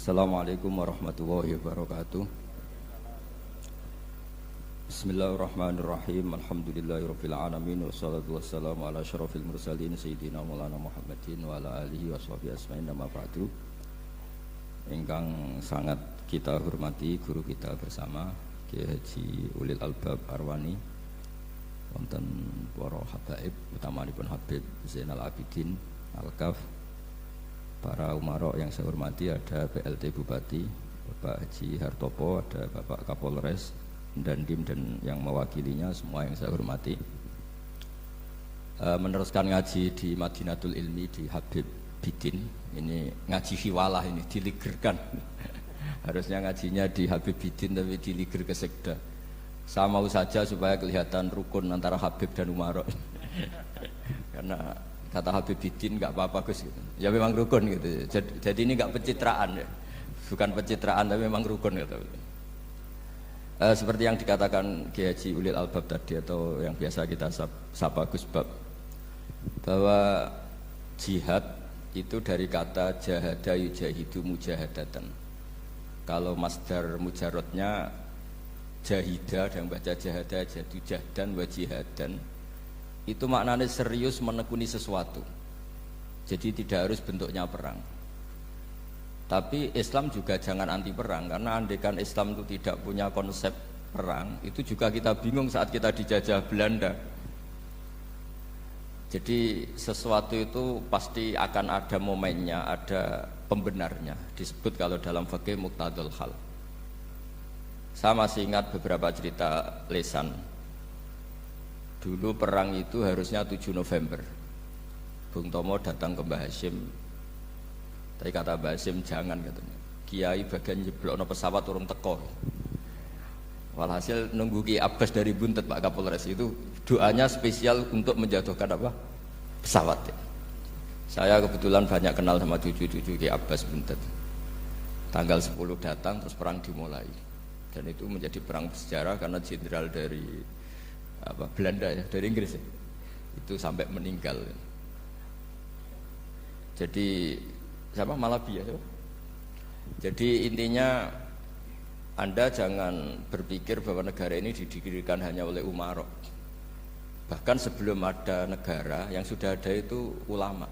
Assalamualaikum warahmatullahi wabarakatuh. Bismillahirrahmanirrahim. Alhamdulillahirabbil alamin wassalatu wassalamu ala asyrafil mursalin sayyidina Maulana Muhammadin wa ala alihi washabihi ajmain. Amma ba'du. Ingkang sangat kita hormati guru kita bersama Kiai Haji Ulil Albab Arwani, wonten para habaib utamanipun Habib Zainal Abidin Al-Kaf, para umarok yang saya hormati, ada PLT Bupati Bapak Haji Hartopo, ada Bapak Kapolres dan Dim dan yang mewakilinya semua yang saya hormati. Meneruskan ngaji di Madinatul Ilmi di Habib Bidin, ini ngaji hiwalah, ini diligerkan. Harusnya ngajinya di Habib Bidin tapi diliger ke Sekda. Saya mau saja supaya kelihatan rukun antara Habib dan umarok. Karena kata Habib Bidin nggak apa-apa Gus gitu. Ya memang rukun gitu. Jadi ini nggak pencitraan ya, bukan pencitraan tapi memang rukun gitu. Seperti yang dikatakan Kiai Haji Ulil Albab tadi, atau yang biasa kita sapa Gus Bab, bahwa jihad itu dari kata jahada yujahidu mujahadatan. Kalau masdar mujarrodnya jahida, ada yang baca jahada jadu jahdan wa jihadan, itu maknanya serius menekuni sesuatu. Jadi tidak harus bentuknya perang. Tapi Islam juga jangan anti perang, karena andaikan Islam itu tidak punya konsep perang, itu juga kita bingung saat kita dijajah Belanda. Jadi sesuatu itu pasti akan ada momennya, ada pembenarnya. Disebut kalau dalam fikih muqtadul hal. Saya masih ingat beberapa cerita lesan. Dulu perang itu harusnya 7 November. Bung Tomo datang ke Mbah Hasyim, tapi kata Mbah Hasyim jangan, katanya Kiai bagian nyeblokno pesawat urung teko. Walhasil nunggu Ki Abbas dari Buntet Pak Kapolres itu doanya spesial untuk menjatuhkan apa? Pesawat ya. Saya kebetulan banyak kenal sama cucu-cucu Ki Abbas Buntet. Tanggal 10 datang, terus perang dimulai. Dan itu menjadi perang bersejarah karena jenderal dari Belanda ya, dari Inggris ya, itu sampai meninggal. Jadi siapa? Malabi ya. Jadi intinya Anda jangan berpikir bahwa negara ini didirikan hanya oleh umarok. Bahkan sebelum ada negara, yang sudah ada itu ulama.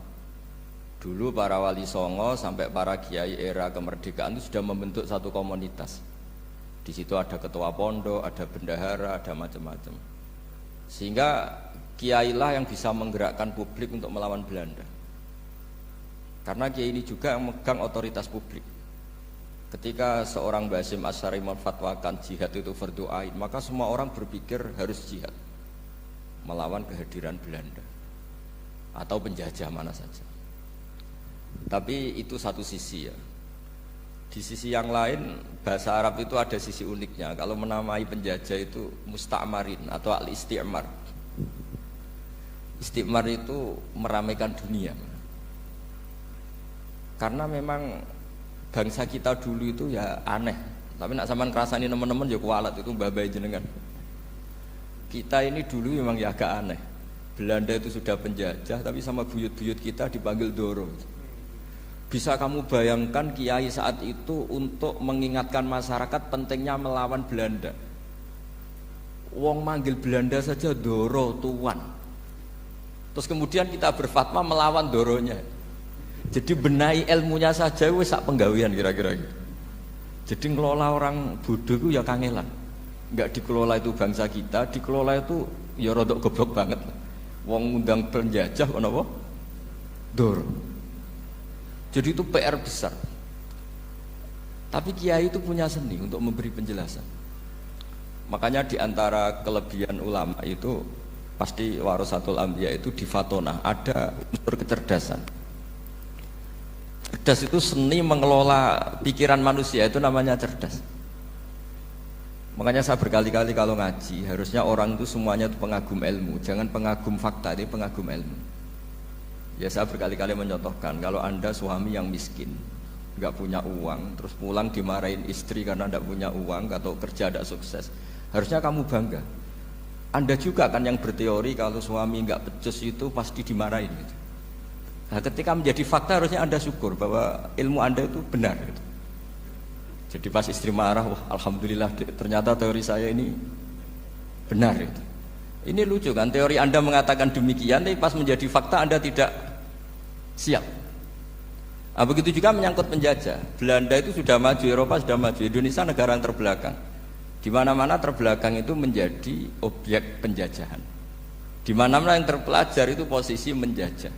Dulu para wali songo sampai para kiai era kemerdekaan itu sudah membentuk satu komunitas. Di situ ada ketua pondok, ada bendahara, ada macam-macam. Sehingga kiailah yang bisa menggerakkan publik untuk melawan Belanda. Karena kiai ini juga yang megang otoritas publik. Ketika seorang Basim Asy'ari memfatwakan jihad itu fardhu ain, maka semua orang berpikir harus jihad melawan kehadiran Belanda atau penjajah mana saja. Tapi itu satu sisi ya. Di sisi yang lain, bahasa Arab itu ada sisi uniknya. Kalau menamai penjajah itu musta'marin atau al-isti'mar. Isti'mar itu meramaikan dunia. Karena memang bangsa kita dulu itu ya aneh. Tapi nak sampean kerasani teman-teman ya kualat, itu mbah-mbah jenengan. Kita ini dulu memang ya agak aneh. Belanda itu sudah penjajah, tapi sama buyut-buyut kita dipanggil Doro. Bisa kamu bayangkan kiai saat itu untuk mengingatkan masyarakat pentingnya melawan Belanda. Wong manggil Belanda saja Doro tuan. Terus kemudian kita berfatwa melawan Doronya. Jadi benahi ilmunya saja wis sak penggawean kira-kira gitu. Jadi ngelola orang bodoh itu ya kangelan. Enggak dikelola itu bangsa kita, dikelola itu ya rodok goblok banget. Wong ngundang penjajah kok napa? Doro. Jadi itu PR besar. Tapi kiai itu punya seni untuk memberi penjelasan. Makanya di antara kelebihan ulama itu pasti warasatul anbiya itu di fatonah ada unsur kecerdasan. Cerdas itu seni mengelola pikiran manusia, itu namanya cerdas. Makanya saya berkali-kali kalau ngaji, harusnya orang itu semuanya itu pengagum ilmu, jangan pengagum fakta, ini pengagum ilmu. Ya saya berkali-kali menyontohkan, kalau Anda suami yang miskin, nggak punya uang, terus pulang dimarahin istri karena nggak punya uang atau kerja tidak sukses, harusnya kamu bangga. Anda juga kan yang berteori kalau suami nggak becus itu pasti dimarahin gitu. Nah, ketika menjadi fakta harusnya Anda syukur bahwa ilmu Anda itu benar gitu. Jadi pas istri marah, wah alhamdulillah ternyata teori saya ini benar itu. Ini lucu kan, teori Anda mengatakan demikian, tapi pas menjadi fakta Anda tidak siap. Nah, begitu juga menyangkut penjajah. Belanda itu sudah maju, Eropa sudah maju, Indonesia negara yang terbelakang. Di mana-mana terbelakang itu menjadi objek penjajahan. Di mana-mana yang terpelajar itu posisi menjajah.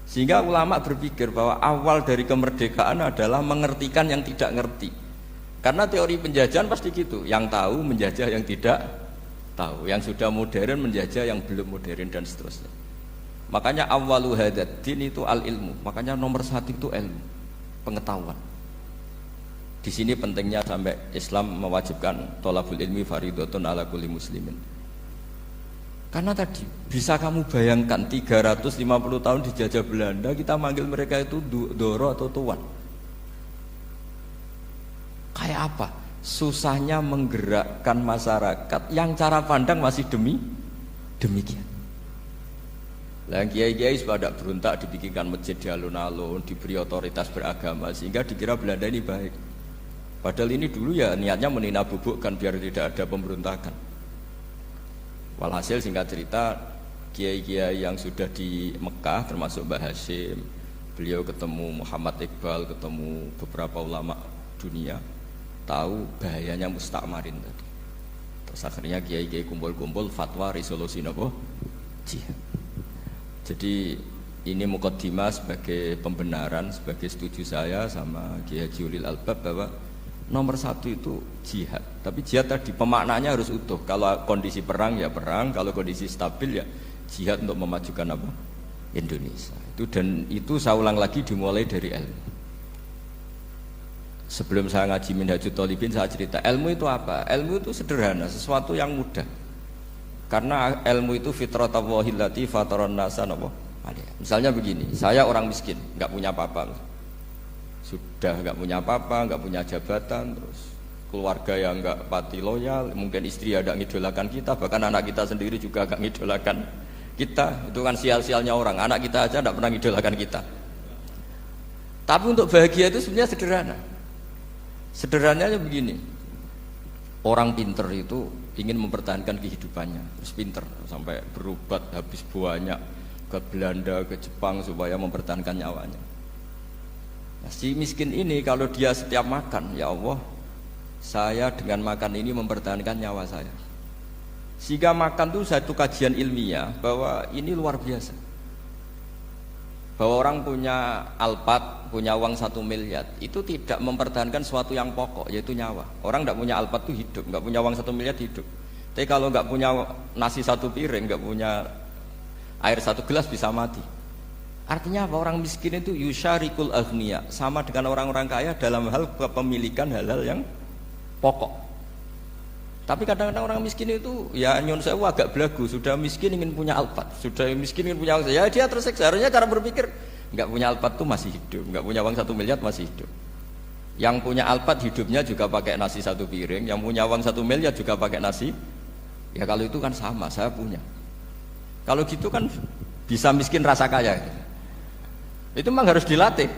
Sehingga ulama berpikir bahwa awal dari kemerdekaan adalah mengertikan yang tidak ngerti. Karena teori penjajahan pasti gitu, yang tahu menjajah yang tidak tahu, yang sudah modern menjajah yang belum modern dan seterusnya. Makanya awwalu hadzal din itu al-ilmu. Makanya nomor satu itu ilmu, pengetahuan. Di sini pentingnya sampai Islam mewajibkan thalabul ilmi fardhatun ala kulli muslimin. Karena tadi bisa kamu bayangkan 350 tahun dijajah Belanda, kita manggil mereka itu doro atau tuan. Kayak apa? Susahnya menggerakkan masyarakat yang cara pandang masih demikian. Lah kiai-kiai pada berontak dibikinkan masjid di alun-alun, diberi otoritas beragama sehingga dikira Belanda ini baik. Padahal ini dulu ya niatnya menina bubukkan biar tidak ada pemberontakan. Walhasil singkat cerita kiai-kiai yang sudah di Mekah termasuk Mbah Hasyim, beliau ketemu Muhammad Iqbal, ketemu beberapa ulama dunia, tahu bahayanya mustakmarin tadi. Terus akhirnya kiai-kiai kumpul-kumpul fatwa resolusi nopo jihad. Jadi ini mukaddimah sebagai pembenaran, sebagai setuju saya sama Kiai Haji Ulil Albab bahwa nomor satu itu jihad. Tapi jihad tadi pemaknanya harus utuh. Kalau kondisi perang ya perang, kalau kondisi stabil ya jihad untuk memajukan apa? Indonesia. Dan itu saya ulang lagi dimulai dari ilmu. Sebelum saya ngaji Minhajut Thalibin saya cerita ilmu itu apa? Ilmu itu sederhana, sesuatu yang mudah. Karena ilmu itu fitratallahi allati fataran nasa napa? Misalnya begini, saya orang miskin, nggak punya apa-apa. Sudah nggak punya apa-apa, nggak punya jabatan, terus keluarga yang nggak pati loyal, mungkin istri ada ngidolakan kita, bahkan anak kita sendiri juga nggak ngidolakan kita. Itu kan sial-sialnya orang, anak kita aja nggak pernah ngidolakan kita. Tapi untuk bahagia itu sebenarnya sederhana. Sederhananya begini, orang pinter itu ingin mempertahankan kehidupannya, terus pinter sampai berobat habis banyak ke Belanda, ke Jepang supaya mempertahankan nyawanya. Nah, si miskin ini kalau dia setiap makan, ya Allah, saya dengan makan ini mempertahankan nyawa saya. Sehingga makan itu satu kajian ilmiah bahwa ini luar biasa. Bahwa orang punya Alphard, punya uang 1 miliar, itu tidak mempertahankan sesuatu yang pokok, yaitu nyawa. Orang tidak punya Alphard itu hidup, nggak punya uang 1 miliar hidup. Tapi kalau nggak punya nasi 1 piring, nggak punya air 1 gelas bisa mati. Artinya apa? Orang miskin itu yusyarikul aghniya, sama dengan orang-orang kaya dalam hal kepemilikan hal-hal yang pokok. Tapi kadang-kadang orang miskin itu ya nyon sewu agak belagu, sudah miskin ingin punya Alphard, sudah miskin ingin punya uang, ya dia tersiksa. Harusnya cara berpikir nggak punya Alphard tuh masih hidup, nggak punya uang 1 miliar masih hidup. Yang punya Alphard hidupnya juga pakai nasi 1 piring, yang punya uang 1 miliar juga pakai nasi. Ya kalau itu kan sama, saya punya. Kalau gitu kan bisa miskin rasa kaya. Itu memang harus dilatih.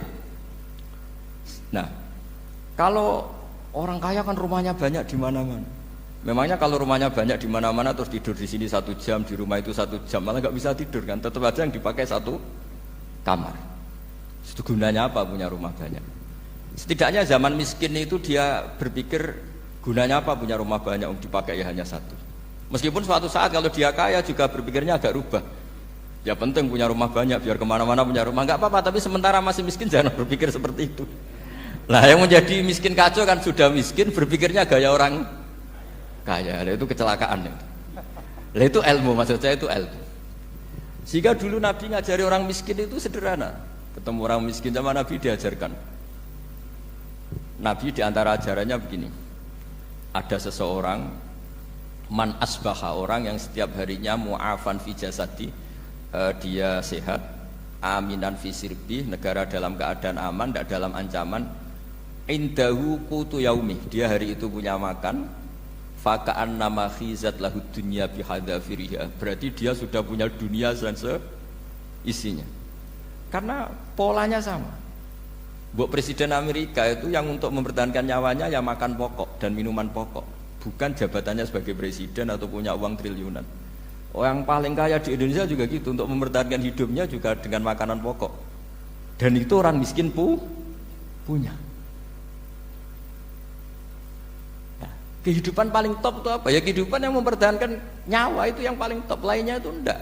Nah, kalau orang kaya kan rumahnya banyak di mana-mana. Memangnya kalau rumahnya banyak di mana-mana terus tidur di sini 1 jam, di rumah itu 1 jam, malah nggak bisa tidur kan? Tetap aja yang dipakai 1 kamar. Itu gunanya apa punya rumah banyak? Setidaknya zaman miskin itu dia berpikir gunanya apa punya rumah banyak dipakai ya hanya 1. Meskipun suatu saat kalau dia kaya juga berpikirnya agak rubah. Ya penting punya rumah banyak biar kemana-mana punya rumah, nggak apa-apa. Tapi sementara masih miskin jangan berpikir seperti itu. Nah yang menjadi miskin kacau kan sudah miskin berpikirnya gaya orang kaya, itu kecelakaan. Lah itu ilmu, maksud saya itu ilmu. Sehingga dulu Nabi ngajari orang miskin itu sederhana. Ketemu orang miskin sama Nabi diajarkan. Nabi diantara ajarannya begini. Ada seseorang man asbaha, orang yang setiap harinya mu'afan fi jasadi, dia sehat, aminan fi sirbi, negara dalam keadaan aman, tidak dalam ancaman. Indahu qutu yaumi, dia hari itu punya makan. Faka'an nama khizat lahu dunya bihadzafiriha, berarti dia sudah punya dunia dan isinya. Karena polanya sama. Mbok Presiden Amerika itu yang untuk mempertahankan nyawanya ya makan pokok dan minuman pokok, bukan jabatannya sebagai presiden atau punya uang triliunan. Orang paling kaya di Indonesia juga gitu, untuk mempertahankan hidupnya juga dengan makanan pokok. Dan itu orang miskin punya. Nah, kehidupan paling top itu apa? Ya kehidupan yang mempertahankan nyawa itu yang paling top, lainnya itu enggak.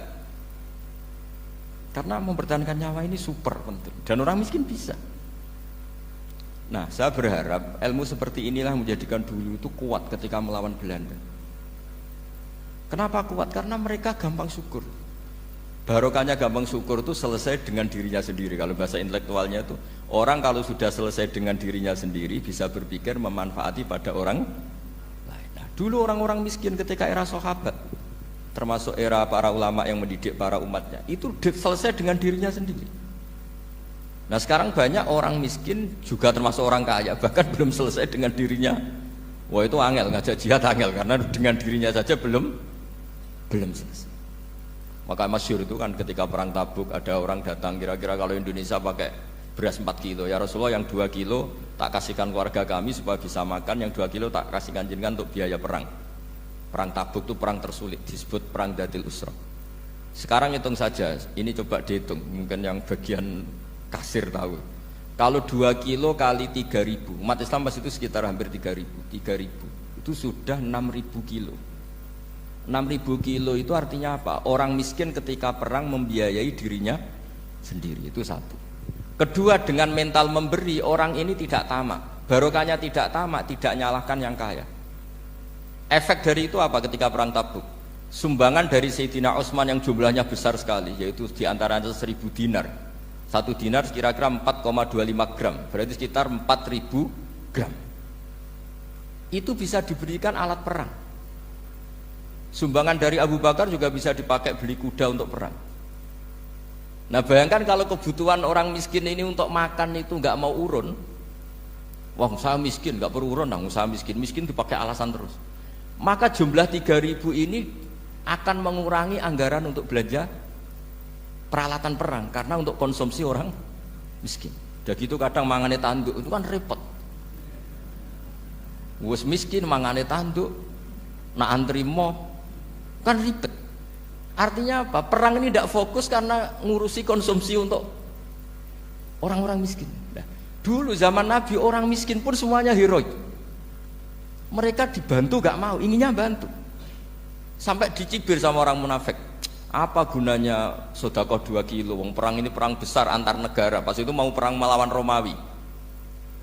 Karena mempertahankan nyawa ini super penting dan orang miskin bisa. Nah, saya berharap ilmu seperti inilah menjadikan dulu itu kuat ketika melawan Belanda. Kenapa kuat? Karena mereka gampang syukur. Barokahnya gampang syukur itu selesai dengan dirinya sendiri. Kalau bahasa intelektualnya itu, orang kalau sudah selesai dengan dirinya sendiri bisa berpikir memanfaati pada orang lain. Nah, dulu orang-orang miskin ketika era sahabat, termasuk era para ulama yang mendidik para umatnya, itu selesai dengan dirinya sendiri. Nah sekarang banyak orang miskin juga termasuk orang kaya, bahkan belum selesai dengan dirinya. Wah itu angel, ngajak jihad angel, karena dengan dirinya saja belum selesai. Maka masyhur itu kan ketika perang Tabuk, ada orang datang, kira-kira kalau Indonesia pakai beras 4 kilo, ya Rasulullah yang 2 kilo tak kasihkan keluarga kami supaya bisa makan, yang 2 kilo tak kasihkan jenengan untuk biaya perang. Perang Tabuk itu perang tersulit, disebut perang Dhatil Usra. Sekarang hitung saja, ini coba dihitung, mungkin yang bagian kasir tahu. Kalau 2 kilo kali 3.000, umat Islam pas itu sekitar hampir 3.000 itu sudah 6.000 kilo. 6.000 kilo itu artinya apa? Orang miskin ketika perang membiayai dirinya sendiri, itu satu. Kedua, dengan mental memberi, orang ini tidak tamak. Barokahnya tidak tamak, tidak nyalahkan yang kaya. Efek dari itu apa ketika perang Tabuk? Sumbangan dari Sayyidina Utsman yang jumlahnya besar sekali, yaitu diantaranya 1.000 dinar. 1 dinar kira-kira 4,25 gram, berarti sekitar 4.000 gram. Itu bisa diberikan alat perang. Sumbangan dari Abu Bakar juga bisa dipakai beli kuda untuk perang. Nah bayangkan kalau kebutuhan orang miskin ini untuk makan itu nggak mau urun. Wah saya miskin, nggak perlu urun, nah saya miskin dipakai alasan terus. Maka jumlah 3.000 ini akan mengurangi anggaran untuk belanja peralatan perang, karena untuk konsumsi orang miskin. Udah gitu kadang mangane tanduk itu kan repot. Wes miskin mangane tanduk, nak antri mob kan ribet. Artinya apa? Perang ini tidak fokus karena ngurusi konsumsi untuk orang-orang miskin. Nah, dulu zaman Nabi orang miskin pun semuanya heroik. Mereka dibantu gak mau, inginnya bantu. Sampai dicibir sama orang munafik. Apa gunanya sedekah 2 kilo? Wong perang ini perang besar antar negara. Pas itu mau perang melawan Romawi.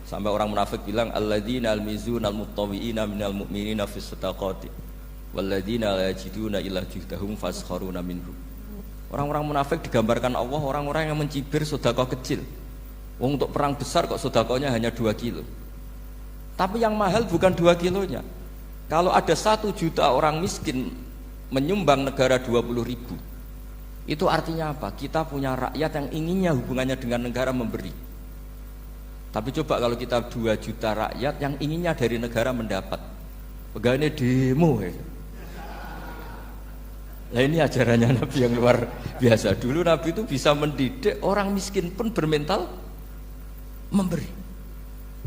Sampai orang munafik bilang alladzina almizuna almuttawiina minal mu'minina fis sadaqati walladzina la yajiduna illa juhdahum faskharuna minhum. Orang-orang munafik digambarkan Allah orang-orang yang mencibir sedekah kecil. Wong untuk perang besar kok sedekahnya hanya 2 kilo. Tapi yang mahal bukan 2 kilonya. Kalau ada 1 juta orang miskin menyumbang negara 20.000, itu artinya apa? Kita punya rakyat yang inginnya hubungannya dengan negara memberi. Tapi coba kalau kita 2 juta rakyat yang inginnya dari negara mendapat, pegawainya demo ya. Nah ini ajarannya Nabi yang luar biasa. Dulu Nabi itu bisa mendidik orang miskin pun bermental memberi.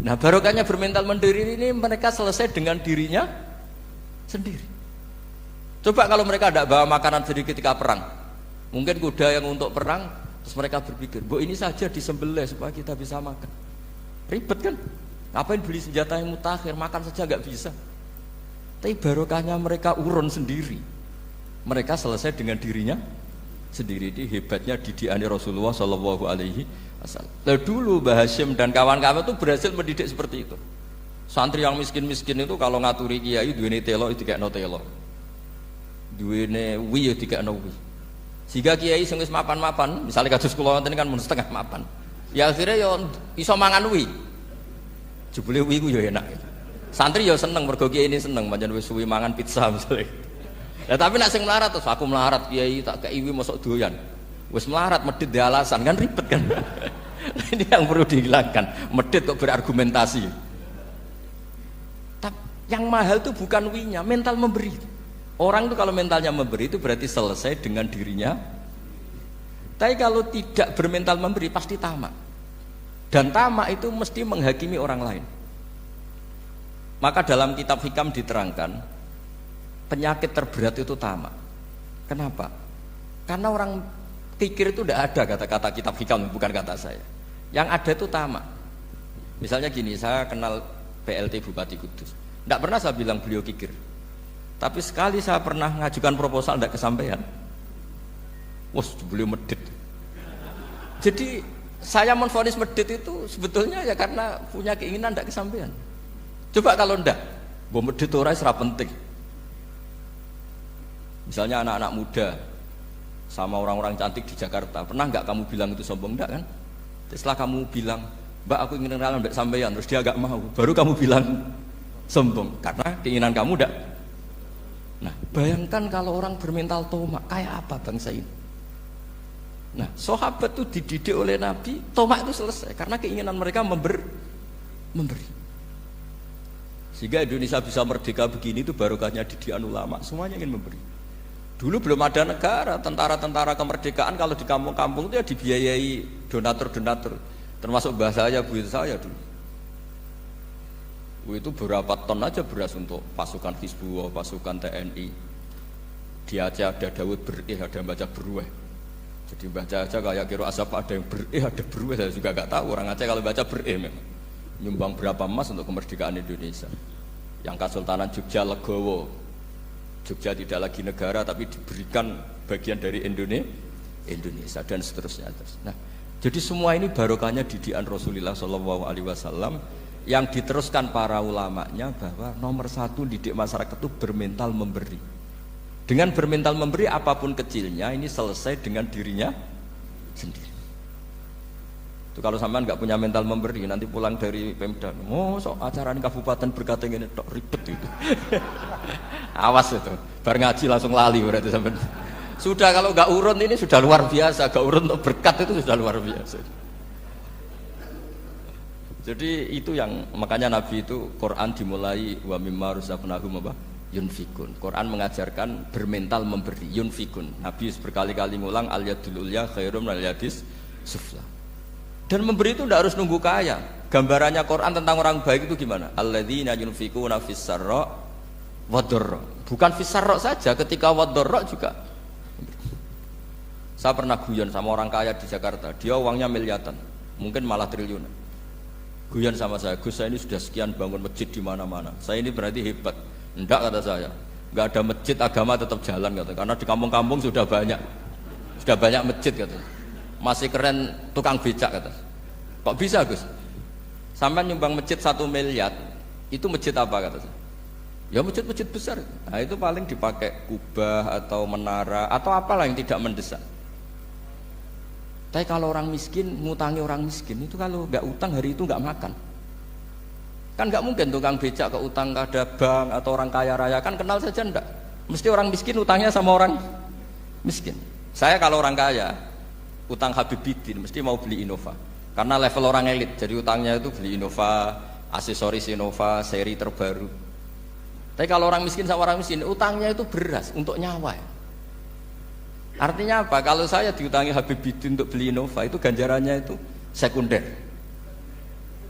Nah barokahnya bermental mandiri ini mereka selesai dengan dirinya sendiri. Coba kalau mereka tidak bawa makanan sedikit ketika perang, mungkin kuda yang untuk perang, terus mereka berpikir, bu ini saja disembelih supaya kita bisa makan. Ribet kan? Ngapain beli senjata yang mutakhir, makan saja nggak bisa. Tapi barokahnya mereka urun sendiri. Mereka selesai dengan dirinya sendiri. Ini hebatnya didikan Rasulullah Shallallahu Alaihi Wasallam. Dulu Mbah Hashim dan kawan-kawan itu berhasil mendidik seperti itu. Santri yang miskin-miskin itu kalau ngaturi kiai duweni telo itu kayak no telo. Duwene wi ya dikekno wi. Sehingga kiai sing wis mapan-mapan, misalnya kados kula wonten kan mun setengah mapan. Ya akhirnya ya iso mangan wi. Jebule wi ku ya enak. Santri ya seneng mergo kiai ini seneng pancen wis suwi mangan pizza misalnya. Lah tapi nek sing melarat terus aku melarat kiai tak kei wi mosok doyan. Wis melarat medhit di alasan kan ribet kan. Ini yang perlu dihilangkan. Medhit kok berargumentasi. Tapi yang mahal itu bukan winya, mental memberi. Orang itu kalau mentalnya memberi itu berarti selesai dengan dirinya. Tapi kalau tidak bermental memberi pasti tamak. Dan tamak itu mesti menghakimi orang lain. Maka dalam kitab hikam diterangkan penyakit terberat itu tamak. Kenapa? Karena orang pikir itu tidak ada kata-kata kitab hikam, bukan kata saya. Yang ada itu tamak. Misalnya gini, saya kenal PLT Bupati Kudus. Tidak pernah saya bilang beliau kikir. Tapi sekali saya pernah ngajukan proposal tidak kesampaian. Wah, beliau medit. Jadi saya menvonis medit itu sebetulnya ya karena punya keinginan tidak kesampaian. Coba kalau ndak, gue medit orang serap penting. Misalnya anak-anak muda sama orang-orang cantik di Jakarta, pernah nggak kamu bilang itu sombong? Ndak kan? Setelah kamu bilang, Mbak aku ingin kenalan mbak sampean, terus dia agak mau, baru kamu bilang sombong karena keinginan kamu ndak. Nah, bayangkan kalau orang bermental tomak, kayak apa bangsa ini? Nah, sahabat itu dididik oleh Nabi, tomak itu selesai karena keinginan mereka memberi. Sehingga Indonesia bisa merdeka begini itu barokahnya didikan ulama, semuanya ingin memberi. Dulu belum ada negara, tentara-tentara kemerdekaan kalau di kampung-kampung itu ya dibiayai donatur-donatur. Termasuk bahasa saya, buyut saya dulu. Itu berapa ton aja beras untuk pasukan Hizbullah, pasukan TNI. Di Aceh ada Dawud berih, ada yang baca berueh. Jadi baca aja kayak kira asap ada yang berih, ada berueh, saya juga gak tahu. Orang Aceh kalau baca berih memang. Nyumbang berapa emas untuk kemerdekaan Indonesia. Yang Kesultanan Jogja Legowo, Jogja tidak lagi negara tapi diberikan bagian dari Indonesia dan seterusnya. Nah, jadi semua ini barokahnya didikan Rasulullah SAW yang diteruskan para ulamanya bahwa nomor satu didik masyarakat itu bermental memberi. Dengan bermental memberi apapun kecilnya ini selesai dengan dirinya sendiri. Itu kalau sampean nggak punya mental memberi, nanti pulang dari Pemda, sok acara ini kabupaten berkata ini tok ribet itu. Awas itu, bar ngaji langsung lali berarti sampean. Sudah kalau nggak urun ini sudah luar biasa, nggak urun untuk berkat itu sudah luar biasa. Jadi itu yang makanya Nabi itu Quran dimulai wa mimma razaqnahum apa? Yunfikun. Quran mengajarkan bermental memberi, yunfikun. Nabi berkali-kali ngulang al yadul ulya khairum al yadis sufla. Dan memberi itu tidak harus nunggu kaya. Gambarannya Quran tentang orang baik itu gimana? Alladzina yunfikuna fis sarra wadharra. Bukan fis sarra saja, ketika wadharra juga. Saya pernah guyon sama orang kaya di Jakarta. Dia uangnya miliaran, mungkin malah triliunan. Guyon sama saya, Gus saya ini sudah sekian bangun masjid di mana-mana. Saya ini berarti hebat. Enggak kata saya. Enggak ada masjid agama tetap jalan kata. Karena di kampung-kampung sudah banyak masjid kata. Masih keren tukang becak kata. Kok bisa Gus? Sampai nyumbang masjid 1 miliar, itu masjid apa kata saya? Ya masjid-masjid besar. Nah itu paling dipakai kubah atau menara atau apalah yang tidak mendesak. Tapi kalau orang miskin, ngutangi orang miskin itu kalau nggak utang hari itu nggak makan. Kan nggak mungkin tukang becak ke utang ada bank atau orang kaya raya kan kenal saja enggak. Mesti orang miskin utangnya sama orang miskin. Saya kalau orang kaya utang Habibidin mesti mau beli Innova karena level orang elit, jadi utangnya itu beli Innova, aksesoris Innova, seri terbaru. Tapi kalau orang miskin sama orang miskin utangnya itu beras untuk nyawa. Artinya apa? Kalau saya diutangi Habibidin untuk beli Innova itu ganjarannya itu sekunder.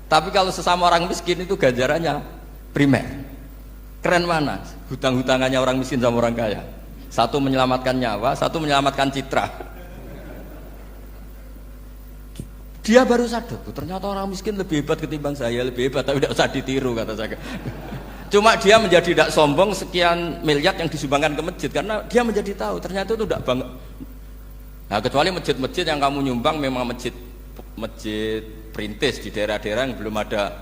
Tapi kalau sesama orang miskin itu ganjarannya primer. Keren mana? Hutang-hutangannya orang miskin sama orang kaya. Satu menyelamatkan nyawa, satu menyelamatkan citra. Dia baru sadar, ternyata orang miskin lebih hebat ketimbang saya, lebih hebat, tapi tidak usah ditiru kata saya. Cuma dia menjadi tidak sombong sekian miliar yang disumbangkan ke masjid karena dia menjadi tahu ternyata itu tidak banget. Nah kecuali masjid-masjid yang kamu nyumbang memang masjid perintis di daerah-daerah yang belum ada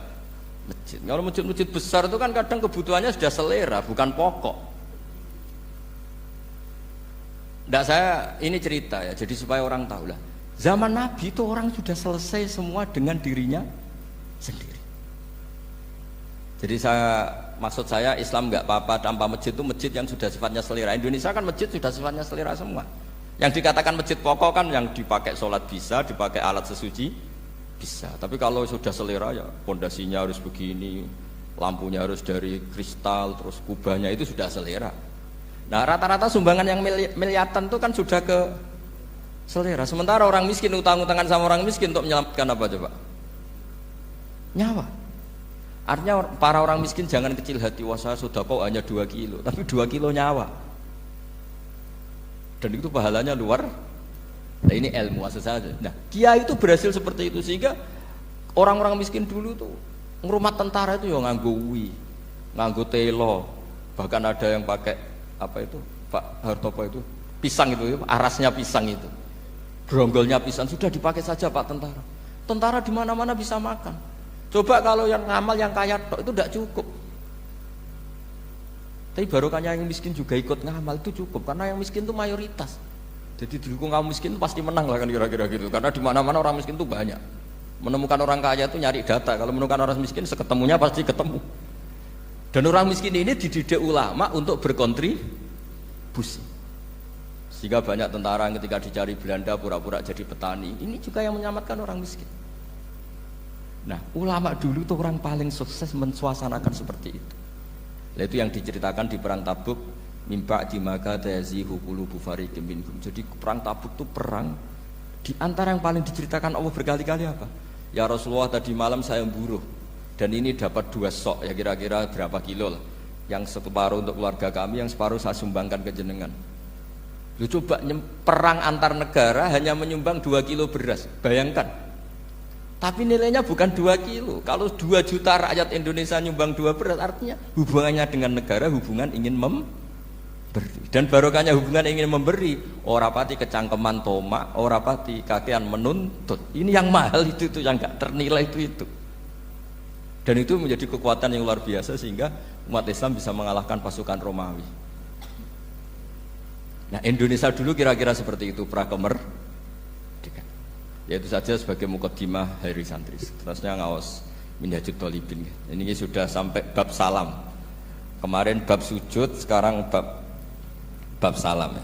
masjid. Kalau masjid-masjid besar itu kan kadang kebutuhannya sudah selera, bukan pokok. Tidak saya ini cerita ya, jadi supaya orang tahu lah. Zaman Nabi itu orang sudah selesai semua dengan dirinya sendiri. Jadi maksud saya Islam nggak apa-apa tanpa masjid itu masjid yang sudah sifatnya selera. Indonesia kan masjid sudah sifatnya selera semua. Yang dikatakan masjid pokok kan yang dipakai sholat bisa, dipakai alat sesuci bisa. Tapi kalau sudah selera ya pondasinya harus begini, lampunya harus dari kristal, terus kubahnya itu sudah selera. Nah rata-rata sumbangan yang miliatan itu kan sudah ke selera. Sementara orang miskin utang-utangan sama orang miskin untuk menyelamatkan apa coba? nyawa. Artinya para orang miskin jangan kecil hati, wah saya sedekah hanya 2 kilo, tapi 2 kilo nyawa. Dan itu pahalanya luar. Nah ini ilmu asal saja. Nah kiai itu berhasil seperti itu sehingga orang-orang miskin dulu tuh ngrumat tentara itu ya nganggo uwi, nganggo telo, bahkan ada yang pakai apa itu Pak Hartopo itu pisang itu, arasnya pisang itu, gronggolnya pisang sudah dipakai saja Pak tentara. Tentara di mana-mana bisa makan. Coba kalau yang ngamal yang kaya tok itu tidak cukup. Tapi barokahnya yang miskin juga ikut ngamal itu cukup karena yang miskin itu mayoritas. Jadi didukung kaum miskin itu pasti menang lah kan kira-kira gitu. Karena di mana-mana orang miskin itu banyak. Menemukan orang kaya itu nyari data. Kalau menemukan orang miskin seketemunya pasti ketemu. Dan orang miskin ini dididik ulama untuk berkontribusi. Sehingga banyak tentara yang ketika dicari Belanda pura-pura jadi petani. Ini juga yang menyelamatkan orang miskin. Nah, ulama dulu itu orang paling sukses mensuasanakan seperti itu. Itu yang diceritakan di perang Tabuk, mimpa di maka tazihu qulubu fariqim minhum. Jadi perang Tabuk itu perang di antara yang paling diceritakan Allah berkali-kali apa? Ya Rasulullah tadi malam saya buruh dan ini dapat 2 sok ya kira-kira berapa kilo lah. Yang separuh untuk keluarga kami, yang separuh saya sumbangkan ke jenengan. Lu coba perang antar negara hanya menyumbang 2 kilo beras, bayangkan. Tapi nilainya bukan 2 kilo. Kalau 2 juta rakyat Indonesia nyumbang 2 beras, artinya hubungannya dengan negara hubungan ingin memberi. Dan barokahnya hubungan ingin memberi, ora pati kecangkeman tomak, ora pati kakean menuntut. Ini yang mahal itu yang enggak ternilai itu. Dan itu menjadi kekuatan yang luar biasa sehingga umat Islam bisa mengalahkan pasukan Romawi. Nah, Indonesia dulu kira-kira seperti itu prakemerdekaan. Ya itu saja sebagai mukaddimah Hari Santri. Terusnya ngawas Minhajut Thalibin. Ini sudah sampai bab salam. Kemarin bab sujud, sekarang bab salam.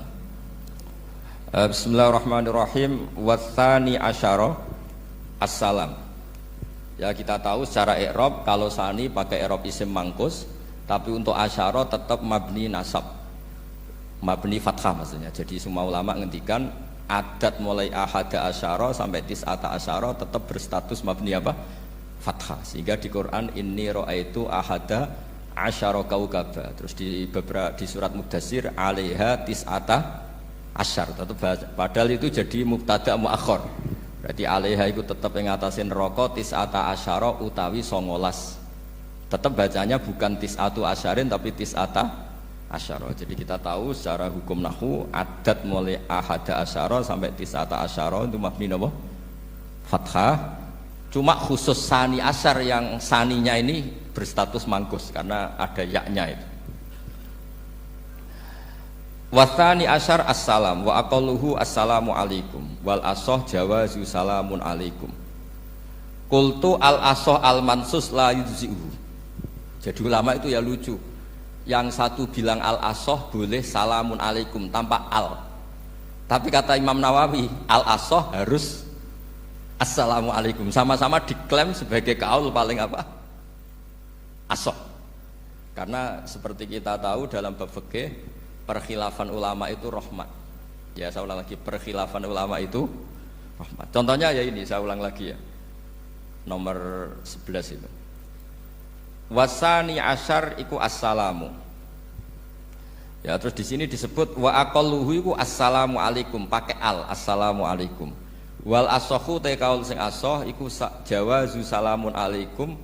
Bismillahirrahmanirrahim. Watsani asyara assalam. Ya kita tahu secara i'rab kalau sani pakai i'rab isim mangkus, tapi untuk asyara tetap mabni nasab. Mabni fathah maksudnya. Jadi semua ulama ngendikan adat mulai ahada asyara sampai tis'ata asyara tetap berstatus mabni apa? Fathah. Sehingga di Quran inni ra'aitu ahada asyara kaukaba. Terus di surat Mudassir alaiha tis'ata asyar. Tetap padahal itu jadi mubtada muakhir. Berarti alaiha itu tetap yang ngatasin neraka tis'ata asyara utawi 19. Tetap bacanya bukan tis'atu asyarin tapi tis'ata asyara. Jadi kita tahu secara hukum nahwu adat mulai ahada asyara sampai tis'ata asyara itu mabni apa? Fathah. Cuma khusus sani asyar yang saninya ini berstatus mangkus karena ada yaknya itu. Watsani asyar assalam wa aqalluhu assalamu alaikum wal asoh jawazu salamun alaikum. Qultu al asoh al mansus la yujzi'uhu. Jadi ulama itu ya lucu. Yang satu bilang al-asoh boleh salamun alaikum tanpa al. Tapi kata Imam Nawawi al-asoh harus assalamu alaikum. Sama-sama diklaim sebagai kaul paling apa? Asoh. Karena seperti kita tahu dalam bab fikih perkhilafan ulama itu rahmat. Ya saya ulang lagi, perkhilafan ulama itu rahmat. Contohnya ya ini saya ulang lagi ya. Nomor 11 itu. Wasani asyar iku assalamu. Ya terus di sini disebut wa aqalluhu iku assalamu alaikum pakai al assalamu alaikum. Wal asohu te kaul sing asoh iku jawazu salamun alaikum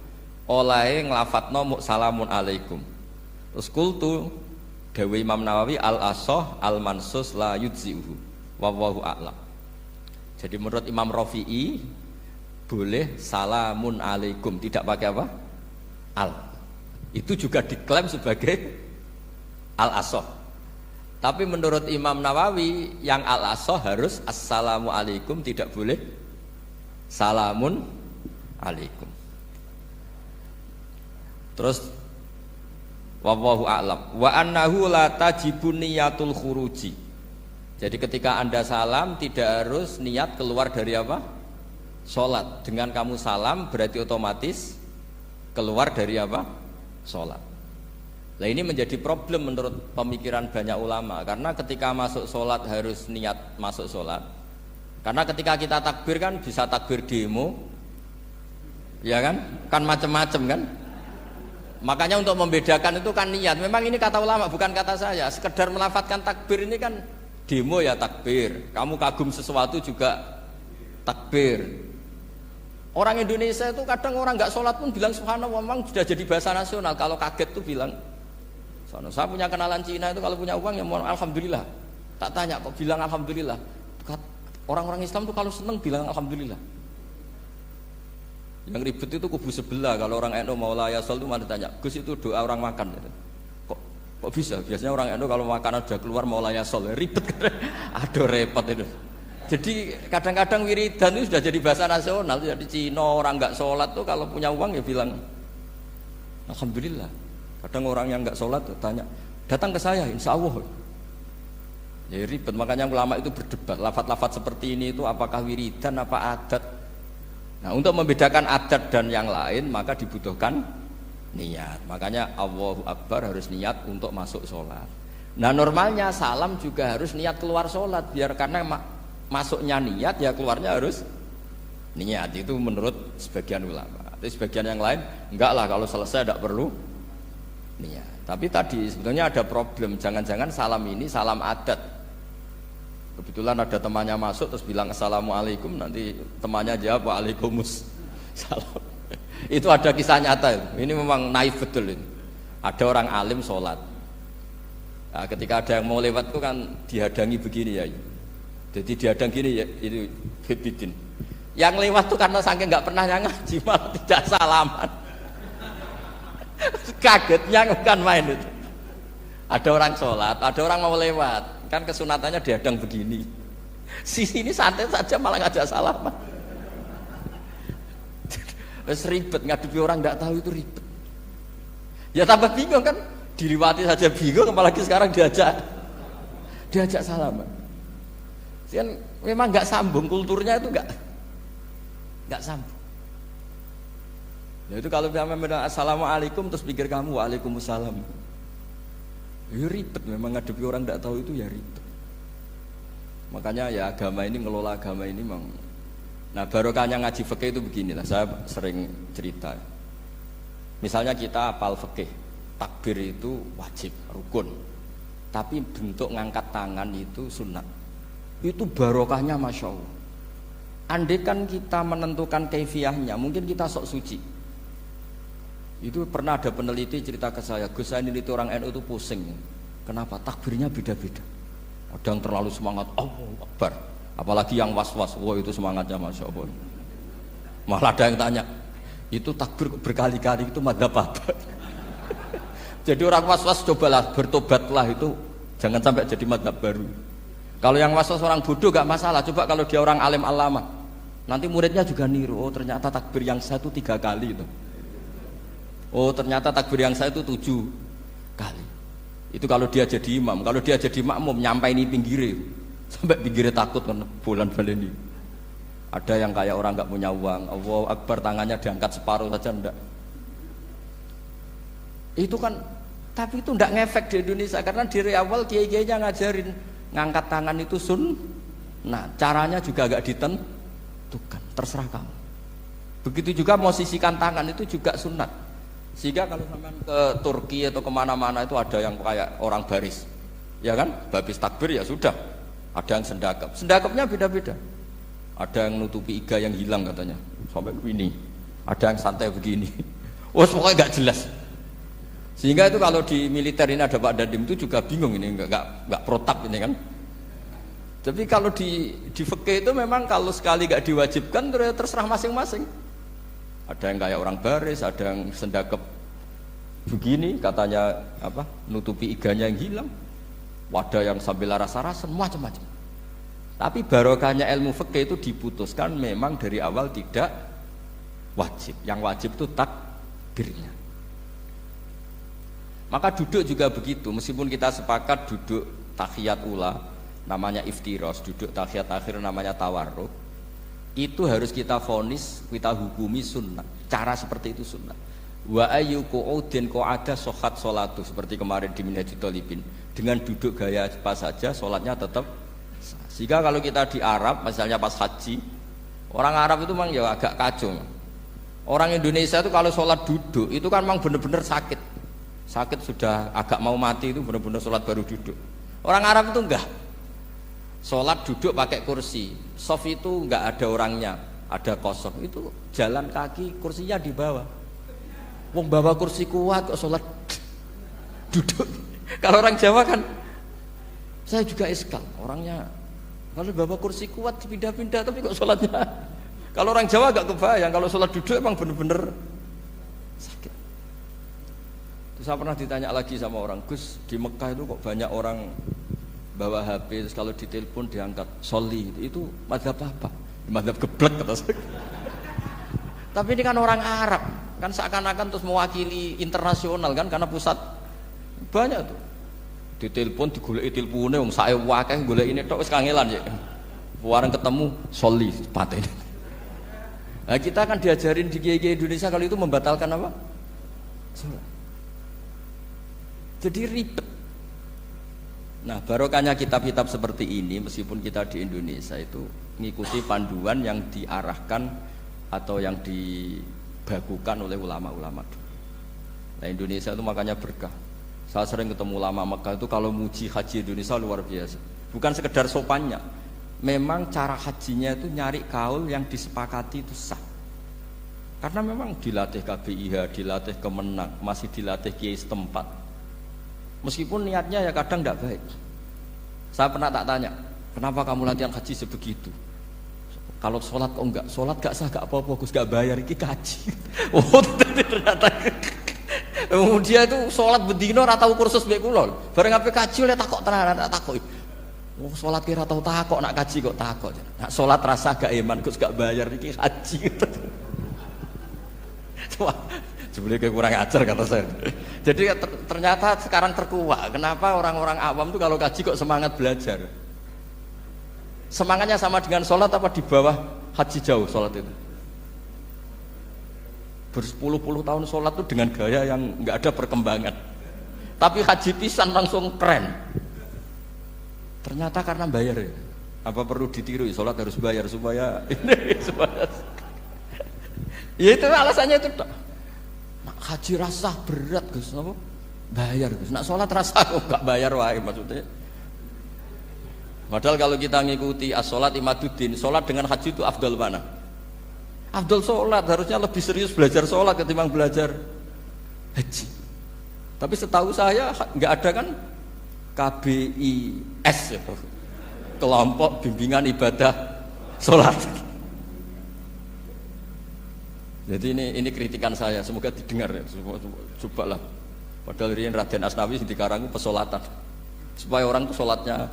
olahe nglafatno mu salamun alaikum. Terus kultu dawe Imam Nawawi al asoh al mansus la yujzi'uhu wallahu a'lam. Jadi menurut Imam Rafi'i boleh salamun alaikum tidak pakai apa? Al. Itu juga diklaim sebagai al-asoh. Tapi menurut Imam Nawawi yang al-asoh harus assalamu alaikum, tidak boleh salamun alaikum. Terus wallahu a'lam wa annahu la tajibu niyatul khuruji. Jadi ketika Anda salam tidak harus niat keluar dari apa? Salat. Dengan kamu salam berarti otomatis keluar dari apa? Sholat. Nah ini menjadi problem menurut pemikiran banyak ulama karena ketika masuk sholat harus niat masuk sholat. Karena ketika kita takbir kan bisa takbir demo, Ya kan? Kan macam-macam kan? Makanya untuk membedakan itu kan niat. Memang ini kata ulama bukan kata saya. Sekedar melafadzkan takbir ini kan demo ya takbir. Kamu kagum sesuatu juga takbir. Orang Indonesia itu kadang orang nggak sholat pun bilang subhanallah, memang sudah jadi bahasa nasional. Kalau kaget tuh bilang. Saya punya kenalan Cina itu kalau punya uang ya mohon alhamdulillah. Tak tanya kok bilang alhamdulillah. Orang-orang Islam tuh kalau seneng bilang alhamdulillah. Yang ribet itu kubu sebelah. Kalau orang NU mau layasol itu mana tanya, Gus itu doa orang makan. Kok bisa? Biasanya orang NU kalau makanan sudah keluar mau layasol, ribet. Aduh repot itu. Jadi kadang-kadang wiridan itu sudah jadi bahasa nasional. Jadi Cina orang nggak sholat tuh kalau punya uang ya bilang alhamdulillah. Kadang orang yang nggak sholat tuh tanya, datang ke saya insya Allah. Ya ribet. Makanya ulama itu berdebat. Lafaz-lafaz seperti ini itu apakah wiridan apa adat? Nah, untuk membedakan adat dan yang lain maka dibutuhkan niat. Makanya Allahu Akbar harus niat untuk masuk sholat. Nah normalnya salam juga harus niat keluar sholat. Biar karena masuknya niat ya keluarnya harus niat. Itu menurut sebagian ulama. Tapi sebagian yang lain enggak lah, kalau selesai tidak perlu niat. Tapi tadi sebetulnya ada problem. Jangan-jangan salam ini salam adat. Kebetulan ada temannya masuk terus bilang assalamualaikum, nanti temannya jawab waalaikumsalam. Itu ada kisah nyata itu. Ini memang naif betul ini. Ada orang alim sholat. Nah, ketika ada yang mau lewat itu kan dihadangi begini ya. Jadi dihadang gini ya, itu bidin. Yang lewat tuh karena saking nggak pernah ngaji malah tidak salaman. Kagetnya bukan main itu. Ada orang sholat, ada orang mau lewat. Kan kesunatannya dihadang begini. Sisi ini santai saja malah ngajak salaman. Terus ribet, ngadepi orang tidak tahu itu ribet. Ya tambah bingung kan, diliwati saja bingung, apalagi sekarang diajak salaman. Kan memang nggak sambung, kulturnya itu nggak sambung. Ya itu kalau bilang assalamualaikum terus pikir kamu waalaikumsalam. Ya ribet, memang ngadepi orang tidak tahu itu ya ribet. Makanya ya agama ini, ngelola agama ini memang. Nah barokahnya ngaji fikih itu beginilah, saya sering cerita. Misalnya kita hafal fikih, takbir itu wajib, rukun. Tapi bentuk ngangkat tangan itu sunat. Itu barokahnya Masya Allah. Andai kan kita menentukan kefiahnya, mungkin kita sok suci. Itu pernah ada peneliti cerita ke saya, Gus saya ini orang NU itu pusing. Kenapa? Takbirnya beda-beda. Ada yang terlalu semangat, Allahu Akbar. Apalagi yang was-was, wah itu semangatnya Masya Allah. Malah ada yang tanya, itu takbir berkali-kali itu madzhab apa? Jadi orang was-was cobalah bertobatlah, itu jangan sampai jadi madzhab baru. Kalau yang was-was orang bodoh gak masalah. Coba kalau dia orang alim alama, nanti muridnya juga niru. Oh ternyata takbir yang saya itu 3 kali itu. Oh ternyata takbir yang saya itu 7 kali. Itu kalau dia jadi imam. Kalau dia jadi makmum nyampai ini pinggirnya, sampai pinggirnya takut kan bulan baleni. Ada yang kayak orang nggak punya uang, Allahu Akbar tangannya diangkat separuh saja enggak. Itu kan, tapi itu enggak ngefek di Indonesia karena dari awal kiai-kiainya ngajarin ngangkat tangan itu nah caranya juga agak ditentukan, terserah kamu. Begitu juga posisikan tangan itu juga sunat. Sehingga kalau sampai ke Turki atau kemana-mana itu ada yang kayak orang baris, ya kan? Habis takbir ya sudah. Ada yang sendakap, sendakapnya beda-beda. Ada yang nutupi iga yang hilang katanya, sampai begini. Ada yang santai begini. Oh pokoknya nggak jelas. Sehingga itu kalau di militer ini ada Pak Dandim itu juga bingung ini, nggak protap ini kan. Tapi kalau di fikih itu memang kalau sekali nggak diwajibkan terserah masing-masing. Ada yang kayak orang baris, ada yang sendakep begini, katanya apa? Nutupi iganya yang hilang. Wadah yang sambil rasa-rasa, macam-macam. Tapi barokahnya ilmu fikih itu diputuskan memang dari awal tidak wajib. Yang wajib itu takbirnya. Maka duduk juga begitu, meskipun kita sepakat duduk tahiyat ula namanya iftiros, duduk tahiyat akhir namanya tawarruk, itu harus kita vonis, kita hukumi sunnah. Cara seperti itu sunnah. Wa ayyuku udin qa'ada sohat sholatu, seperti kemarin di Minhajul Thalibin, dengan duduk gaya apa saja sholatnya tetap sah. Sehingga kalau kita di Arab misalnya pas haji, orang Arab itu memang ya agak kacau. Orang Indonesia itu kalau sholat duduk itu kan memang benar-benar sakit. Sakit sudah agak mau mati itu benar-benar sholat baru duduk. Orang Arab itu enggak. Sholat duduk pakai kursi. Sof itu enggak ada orangnya, ada kosong. Itu jalan kaki, kursinya di bawah. Wong bawa kursi kuat kok sholat duduk. Kalau orang Jawa kan, saya juga iskal. Orangnya kalau bawa kursi kuat dipindah-pindah tapi kok sholatnya. Kalau orang Jawa agak kebayang. Kalau sholat duduk emang bener-bener sakit. Terus saya pernah ditanya lagi sama orang, Gus di Mekah itu kok banyak orang bawa HP, terus kalau ditelepon diangkat soli itu mazhab apa? Mazhab geblek kata saya. Tapi ini kan orang Arab, kan seakan-akan terus mewakili internasional kan, karena pusat banyak tuh. Ditelepon digoleki telepone wong sak akeh golek ini tok wis kangelan ya. Warang ketemu soli patene. Nah, kita kan diajarin di kiai-kiai Indonesia kalau itu membatalkan apa? Salat. Jadi ribet. Nah, barokahnya kitab-kitab seperti ini meskipun kita di Indonesia itu mengikuti panduan yang diarahkan atau yang dibagukan oleh ulama-ulama. Nah, Indonesia itu makanya berkah. Saya sering ketemu ulama Mekah itu kalau muji haji Indonesia luar biasa. Bukan sekedar sopannya. Memang cara hajinya itu nyari kaul yang disepakati itu sah. Karena memang dilatih KBIH, dilatih Kemenang, masih dilatih kiai setempat. Meskipun niatnya ya kadang tidak baik. Saya pernah tak tanya, kenapa kamu latihan haji sebegitu? Kalau sholat kok enggak? Sholat gak sah, gak apa-apa, Gus gak bayar, ini kaji. Oh ternyata dia itu sholat bedino ratau kursus baik kulon. Bareng apa kaji oleh takok tenanan, tak takok. Oh sholat kira tahu takok, nak kaji kok takok. Nak sholat rasa gak iman, Gus gak bayar, ini haji. Wah, sebenarnya kurang ajar kata saya. Jadi ternyata sekarang terkuak. Kenapa orang-orang awam tuh kalau kaji kok semangat belajar? Semangatnya sama dengan sholat apa di bawah haji jauh sholat itu? Berpuluh-puluh tahun sholat itu dengan gaya yang nggak ada perkembangan. Tapi haji pisan langsung keren. Ternyata karena bayar ya. Apa perlu ditiru? Sholat harus bayar supaya ini supaya. Ya itu alasannya itu. Nak haji rasa berat Gus, apa? Bayar Gus. Nak sholat rasa kok nggak bayar wae maksudnya. Padahal kalau kita ngikuti as-sholat imaduddin, sholat dengan haji itu afdal mana? Afdal sholat, harusnya lebih serius belajar sholat ketimbang belajar haji. Tapi setahu saya nggak ada kan KBIS ya, kelompok bimbingan ibadah sholat. Jadi ini kritikan saya, semoga didengar ya, cobalah. Padahal ini Raden Asnawi di Karang pesolatan, supaya orang itu sholatnya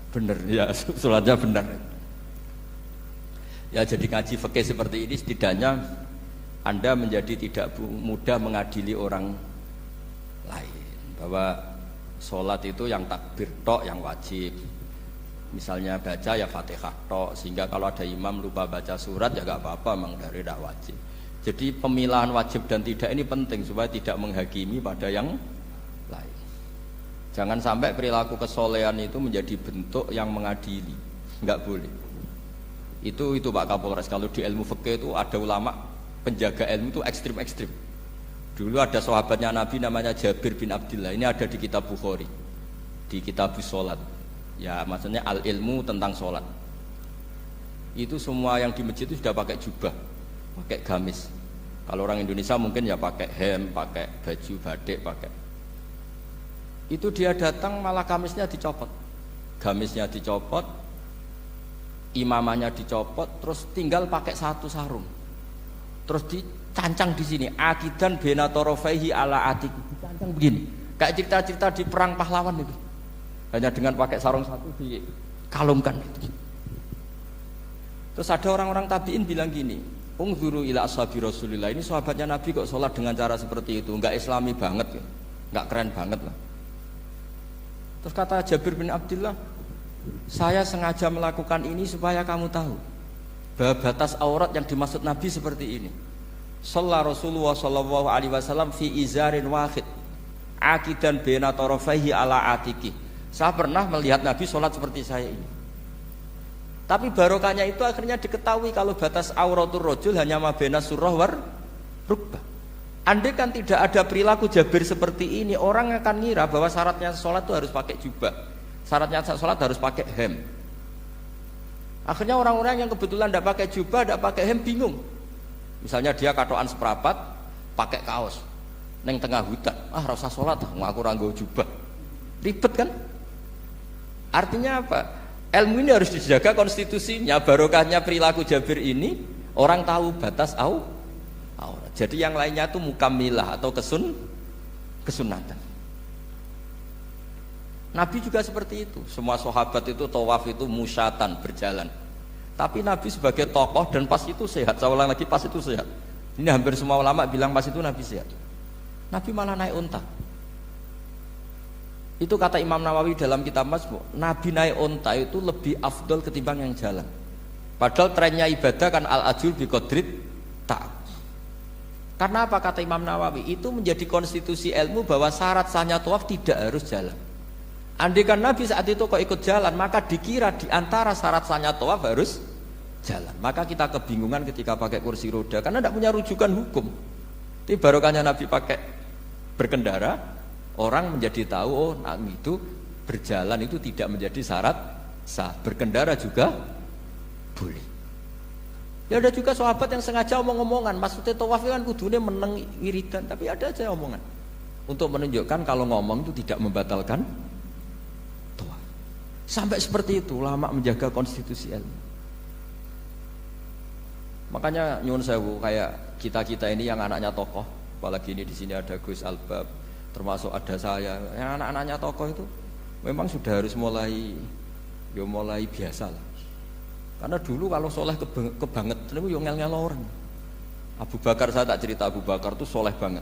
benar ya, sholatnya benar. Ya jadi ngaji fikih seperti ini setidaknya Anda menjadi tidak mudah mengadili orang lain. Bahwa sholat itu yang takbir tok yang wajib. Misalnya baca ya Fatihah tok, sehingga kalau ada imam lupa baca surat ya gak apa-apa, memang dari tidak wajib. Jadi pemilahan wajib dan tidak ini penting supaya tidak menghakimi pada yang lain. Jangan sampai perilaku kesolehan itu menjadi bentuk yang mengadili, nggak boleh. Itu Pak Kapolres. Kalau di ilmu fikih itu ada ulama penjaga ilmu itu ekstrim-ekstrim. Dulu ada sahabatnya Nabi namanya Jabir bin Abdillah. Ini ada di kitab Bukhari, di kitab sholat. Ya maksudnya al ilmu tentang sholat. Itu semua yang di masjid itu sudah pakai jubah, pakai gamis. Kalau orang Indonesia mungkin ya pakai hem, pakai baju batik, pakai. Itu dia datang malah gamisnya dicopot, gamisnya dicopot, imamahnya dicopot, terus tinggal pakai satu sarung, terus dicancang di sini akidan benatorofaihi ala atik, dicancang begini, kayak cerita-cerita di perang pahlawan itu, hanya dengan pakai sarung satu dikalungkan gitu. Terus ada orang-orang tabiin bilang gini, ungzuru ila ashabi Rasulillah, ini sahabatnya Nabi kok sholat dengan cara seperti itu, nggak islami banget, nggak keren banget lah. Terus kata Jabir bin Abdillah, saya sengaja melakukan ini supaya kamu tahu bahwa batas aurat yang dimaksud Nabi seperti ini. Shalla Rasulullah sallallahu alaihi wasallam fi izarin wahid akidan baina tarafaihi ala atiki. Saya pernah melihat Nabi sholat seperti saya ini. Tapi barokahnya itu akhirnya diketahui kalau batas auratul rajul hanya mabena surah war rukbah. Andai kan tidak ada perilaku Jabir seperti ini, orang akan ngira bahwa syaratnya sholat itu harus pakai jubah, syaratnya sholat harus pakai hem. Akhirnya orang-orang yang kebetulan tidak pakai jubah, tidak pakai hem bingung. Misalnya dia katoan seperapat, pakai kaos, neng tengah hutan, rasa sholat, aku ranggo jubah, ribet kan? Artinya apa? Ilmu ini harus dijaga konstitusinya. Barokahnya perilaku Jabir ini orang tahu batas aurat. Jadi yang lainnya itu mukamilah atau kesunatan. Nabi juga seperti itu. Semua sahabat itu tawaf itu musyatan, berjalan. Tapi Nabi sebagai tokoh dan pas itu sehat. Saya ulang lagi, pas itu sehat. Ini hampir semua ulama bilang pas itu Nabi sehat. Nabi malah naik unta. Itu kata Imam Nawawi dalam kitab Majmu', Nabi naik unta itu lebih afdol ketimbang yang jalan. Padahal trennya ibadah kan al-ajur bi qadrit ta'ab. Karena apa kata Imam Nawawi? Itu menjadi konstitusi ilmu bahwa syarat sahnya tawaf tidak harus jalan. Andai kan Nabi saat itu kok ikut jalan, maka dikira di antara syarat sahnya tawaf harus jalan. Maka kita kebingungan ketika pakai kursi roda karena tidak punya rujukan hukum. Tapi barokahnya Nabi pakai berkendara, orang menjadi tahu oh itu berjalan itu tidak menjadi syarat sah, berkendara juga boleh. Ya ada juga sahabat yang sengaja omong-omongan, maksudnya tawaf kan kudune meneng wiridan, tapi ada aja omongan untuk menunjukkan kalau ngomong itu tidak membatalkan tawaf. Sampai seperti itu ulama menjaga konstitusi ilmu. Makanya nyuwun sewu kayak kita ini yang anaknya tokoh, apalagi ini di sini ada Gus Albab, termasuk ada saya, yang anak-anaknya tokoh itu memang sudah harus mulai biasa lah. Karena dulu kalau soleh kebanget, itu yang ngel-ngel orang. Abu Bakar, saya tak cerita Abu Bakar itu soleh banget.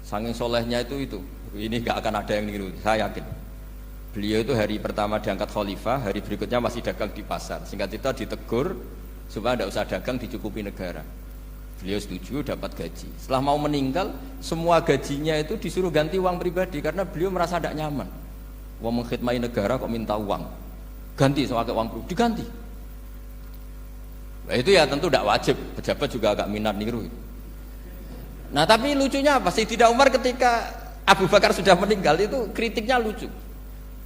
Saking solehnya itu, ini gak akan ada yang niru, saya yakin. Beliau itu hari pertama diangkat khalifah, hari berikutnya masih dagang di pasar. Singkat cerita ditegur supaya tidak usah dagang, dicukupi negara. Beliau setuju, dapat gaji. Setelah mau meninggal, semua gajinya itu disuruh ganti uang pribadi karena beliau merasa tidak nyaman. Wong mengkhidmati negara kok minta uang, ganti pakai uang pribadi, diganti. Nah, itu ya tentu tidak wajib, pejabat juga agak minat niru. Nah tapi lucunya apa? Sayyidina Umar ketika Abu Bakar sudah meninggal itu kritiknya lucu.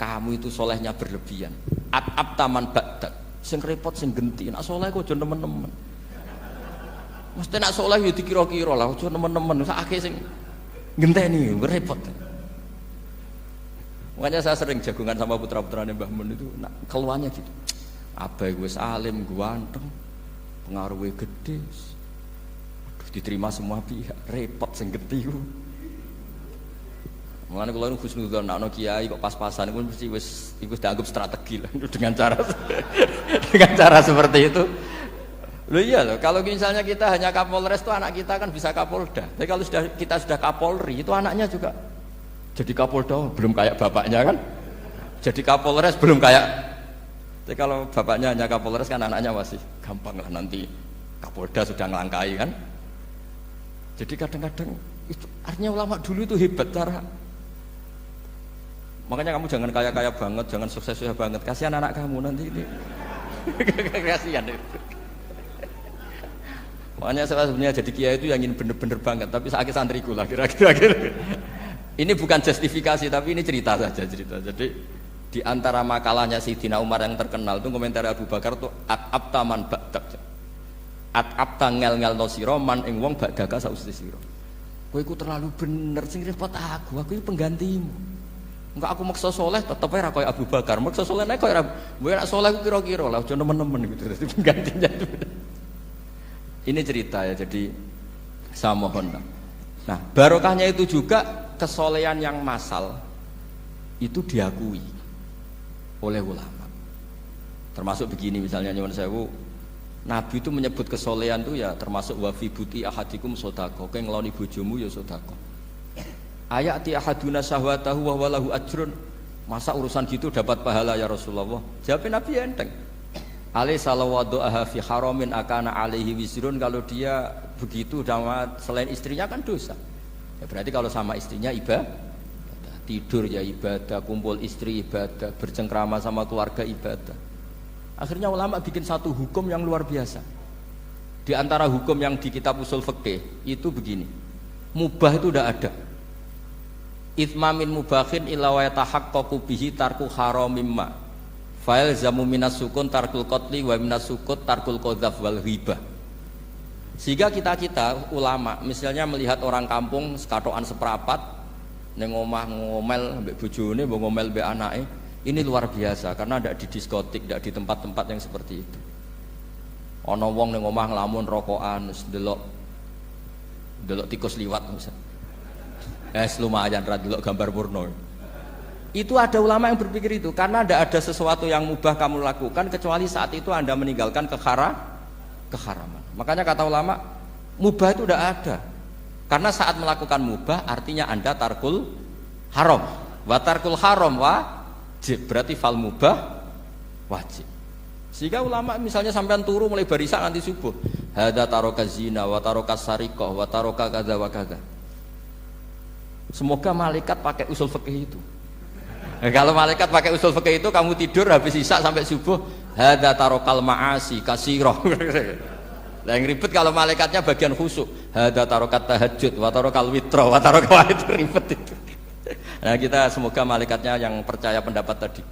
Kamu itu solehnya berlebihan. At-ab taman ba'dak. Sing repot sing genti. Nak soleh kok aja nemen-nemen. Mesti nak soleh ya dikira-kira lah, aja nemen-nemen. Sakake sing ngenteni repot. Makanya saya sering jagungan sama putra-putranya Mbah Mun itu nak keluarnya gitu. Abai wis alim, ganteng, pengaruhnya gede, diterima semua pihak, repot sing genti ku. Mulane kula niku husnudzon nek ana kiai kok pas-pasan iku mesti wis iku dianggap strategi lah dengan cara seperti itu. Loh iya loh, kalau misalnya kita hanya Kapolres itu anak kita kan bisa Kapolda. Tapi kalau kita sudah Kapolri itu anaknya juga jadi Kapolda, belum kayak bapaknya kan. Jadi Kapolres belum kayak. Jadi kalau bapaknya hanya Kapolres kan anaknya masih gampang lah, nanti Kapolda sudah ngelangkai kan. Jadi kadang-kadang itu artinya ulama dulu itu hebat cara. Makanya kamu jangan kaya-kaya banget, jangan sukses-sukses banget. Kasihan anak kamu nanti ini. Kasihan itu. Makanya saya sebenarnya jadi kiai itu yang ingin bener-bener banget, tapi sakit santriku lah kira-kira. Ini bukan justifikasi, tapi ini cerita saja cerita. Jadi di antara makalahnya Sayyidina Umar yang terkenal itu komentar Abu Bakar itu at-ab taman ba'dak. At-ab ngel-ngel no siro man ing wong ba'daka sausti siro. Kowe iku terlalu bener sing repot aku iki penggantimu. Enggak aku maksa soleh tetep ora koyo Abu Bakar. Maksa soleh nek koyo kowe nek soleh ku kira-kira lah aja nemen-nemen gitu. Dadi penggantinya. Ini cerita ya, jadi saya mohon. Nah, barokahnya itu juga kesolehan yang massal itu diakui oleh ulama. Termasuk begini misalnya nyuwun sewu, Nabi itu menyebut kesolehan itu ya termasuk wa fi buti ahadikum sedekah. Kowe ngeloni bojomu ya sedekah. Ayati ahaduna syahwatahu wa walahu ajrun. Masa urusan gitu dapat pahala ya Rasulullah? Jawab Nabi enteng. Alai salawadu'aha fi haramin akana alaihi wisrun. Kalau dia begitu sama selain istrinya kan dosa ya, berarti kalau sama istrinya ibadah, tidur ya ibadah, kumpul istri ibadah, bercengkrama sama keluarga ibadah. Akhirnya ulama bikin satu hukum yang luar biasa. Di antara hukum yang di kitab usul fikih itu begini. Mubah itu udah ada. Itsmamin mubahin illa wa yatahaqqaqu bihi tarku haramim ma. Fa'il zamu minas sukun tarkul qatli wa minas sukut tarkul qadzaf wal ghibah. Sehingga kita ulama misalnya melihat orang kampung sekatokan seperapat ning omah ngomel mbek bojone, mbok ngomel mbek anake, ini luar biasa karena ndak di diskotik, ndak di tempat-tempat yang seperti itu. Ana wong ning omah nglamun rokokan, delok tikus liwat misal. Lumayan ra delok gambar porno. Itu ada ulama yang berpikir itu karena ndak ada sesuatu yang mubah kamu lakukan kecuali saat itu Anda meninggalkan keharaman. Makanya kata ulama, mubah itu udah ada. Karena saat melakukan mubah artinya Anda tarkul haram. Wa tarkul haram wajib, berarti fal mubah wajib. Sehingga ulama misalnya sampean turu mulai barisan nanti subuh, hadza taraka zina wa taraka sariqah wa taraka kadza wa kadza. Semoga malaikat pakai usul fikih itu. Kalau malaikat pakai usul fikih itu kamu tidur habis isya sampai subuh, hadza tarakal ma'asi kasirah. Lah yang ribet kalau malaikatnya bagian khusuk. Hadza tarokat tahajud wa tarokal witro wa tarokal itu ribet itu. Nah kita semoga malaikatnya yang percaya pendapat tadi.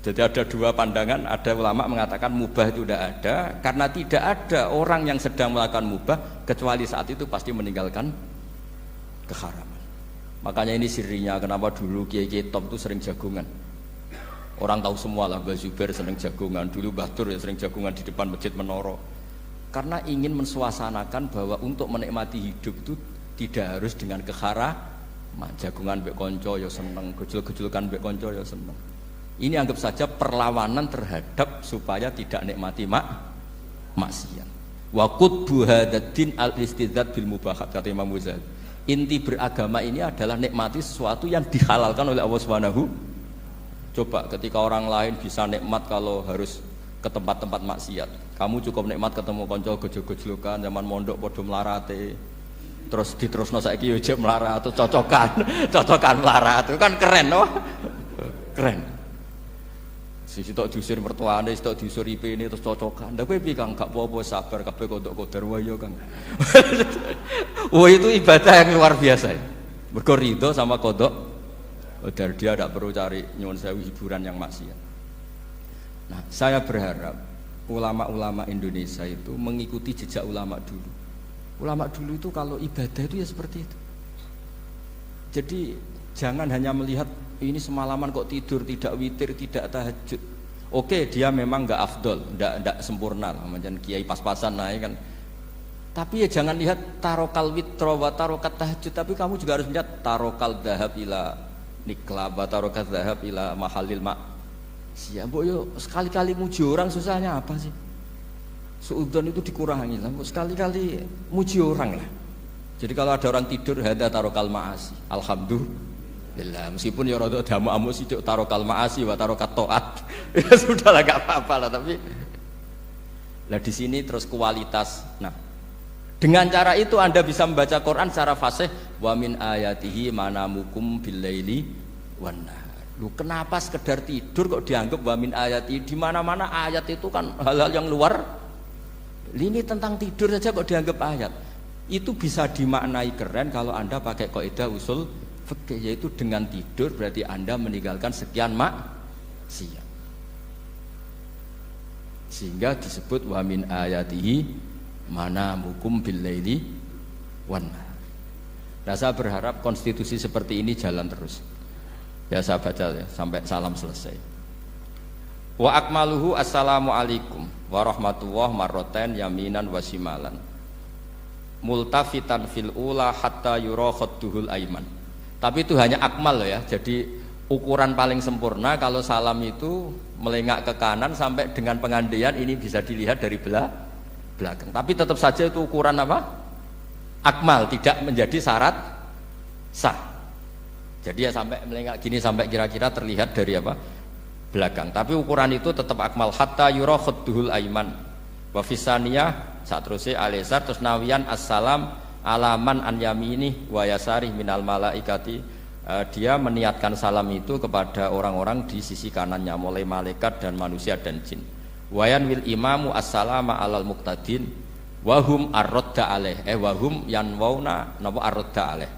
Jadi ada dua pandangan, ada ulama mengatakan mubah itu tidak ada karena tidak ada orang yang sedang melakukan mubah kecuali saat itu pasti meninggalkan keharaman. Makanya ini sirinya kenapa dulu kiai-kiai top itu sering jagungan. Orang tahu semua lah, Mbah Zubair seneng jagungan, dulu Mbah Tur ya sering jagungan di depan masjid Menoro. Karena ingin mensuasanakan bahwa untuk menikmati hidup itu tidak harus dengan keharaman. Jagungan mbek konco ya seneng, gejul-gejulkan mbek konco ya seneng. Ini anggap saja perlawanan terhadap supaya tidak nikmati maksiat. Wa qutbu hadzal al-istidzad bil mubahat kata Imam Ghazali. Inti beragama ini adalah nikmati sesuatu yang dihalalkan oleh Allah Subhanahu. Coba ketika orang lain bisa nikmat kalau harus ke tempat-tempat maksiat, kamu cukup nikmat ketemu konco gejol-gejolokan zaman mondok podo melarate, terus diterusno saiki yo jek melarat atau cocokan melarat itu kan keren loh, keren. Sisi tok diusir mertuane, sisi tok diusir ipene terus cocokan. Ndak kowe piye Kang, gak apa-apa sabar kabeh kodok-kodar wae yo Kang. Wah itu ibadah yang luar biasa. Mergo ridho sama kodok. Dari dia tidak perlu cari nyuwun sewu hiburan yang maksiat. Nah, saya berharap ulama-ulama Indonesia itu mengikuti jejak ulama dulu. Ulama dulu itu kalau ibadah itu ya seperti itu. Jadi jangan hanya melihat ini semalaman kok tidur, tidak witir, tidak tahajud. Oke, dia memang nggak afdol, nggak sempurna lah, macam kiai pas-pasan naik kan. Tapi ya jangan lihat tarokal witro wa tarokat tahajud, tapi kamu juga harus lihat tarokal dahab ila nikla batarokat zahab ila mahalil mak. Siap mbok yo sekali-kali muji orang susahnya apa sih? Suudzon itu dikurangi lah, sekali-kali muji orang lah. Jadi kalau ada orang tidur hadza tarokal maasi. Alhamdulillah, meskipun ya rada damu-amu sithik tarokal maasi wa tarokat taat. Ya sudahlah enggak apa-apa lah tapi lah di sini terus kualitas. Nah, dengan cara itu Anda bisa membaca Quran secara fasih. Wa min ayatihi manamukum billaili wan nahar. Lu kenapa sekedar tidur kok dianggap wa min ayatihi? Di mana-mana ayat itu kan hal-hal yang luar. Ini tentang tidur saja kok dianggap ayat. Itu bisa dimaknai keren kalau Anda pakai kaidah usul fikih, yaitu dengan tidur berarti Anda meninggalkan sekian maksiat. Sehingga disebut wa min ayatihi manamukum billaili wan nahar. Nah, saya berharap konstitusi seperti ini jalan terus. Ya saya baca ya sampai salam selesai. Wa akmaluhu assalamualaikum warahmatullahi marroten yaminan wasimalan. Multafitan fil ula hatta yura khadduhul aiman. Tapi itu hanya akmal ya. Jadi ukuran paling sempurna kalau salam itu melengak ke kanan sampai dengan pengandaian ini bisa dilihat dari belakang. Tapi tetap saja itu ukuran apa? Akmal, tidak menjadi syarat sah. Jadi ya sampai melengak gini sampai kira-kira terlihat dari apa? Belakang. Tapi ukuran itu tetap akmal hatta yura khadduhul aiman. Wa fisaniyah saat terusé alisar terus nawian assalam alaman an yamini wa yasari minal malaikati dia meniatkan salam itu kepada orang-orang di sisi kanannya, mulai malaikat dan manusia dan jin. Wayan wil imamu assalama alal muqtadin wahum arrodda aleh wahum yanwauna napa arrodda aleh.